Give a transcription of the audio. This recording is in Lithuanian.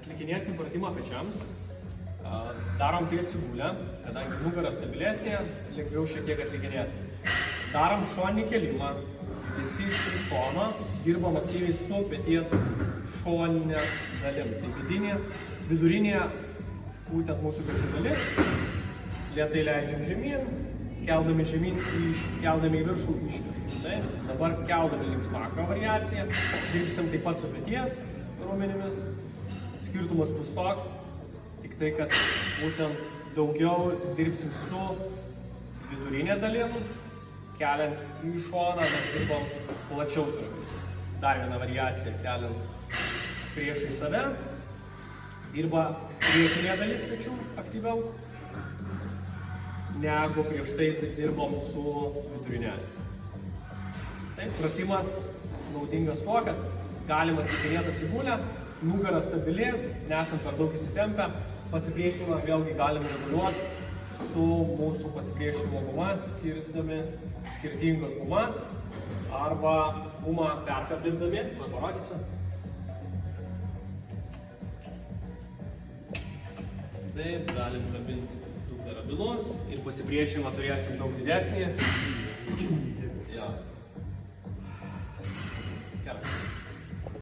Atlikinėsim pratimą pečiams. Darom tai atsigulę, kadangi nugara stabilesnė, lengviau šiek tiek atlikinėti. Darom šoninį kėlimą, visi iš šono, dirbam aktyviai su peties šoninė dalim. Tai vidurinė, būtent mūsų pečių dalis, lėtai leidžiam žemyn, keldami žemyn, keldami į viršų, iškišam. Dabar keldami link smakro variaciją, dirbsim taip pat su peties raumenimis. Skirtumas bus toks, tik tai, kad būtent daugiau dirbsim su vidurinė dalim, keliant į šoną, mes dirbam plačiau su raumenimis. Dar viena variacija, keliant priešai save, dirba priekinė dalis pečių aktyviau, negu prieš tai dirbom su vidurinė. Taip, pratimas naudingas tuo, kad galima atlikinėti atsigulę, nugara stabili, nesant per daug įsitempę, pasipriešinimą vėlgi galime reguliuoti su mūsų pasipriešinimo gumas, skirdami skirtingas gumas arba gumą perkabindami, parodysiu. Taip, galim kabinti du karabinus ir pasipriešinimą turėsim daug didesnį. Ja.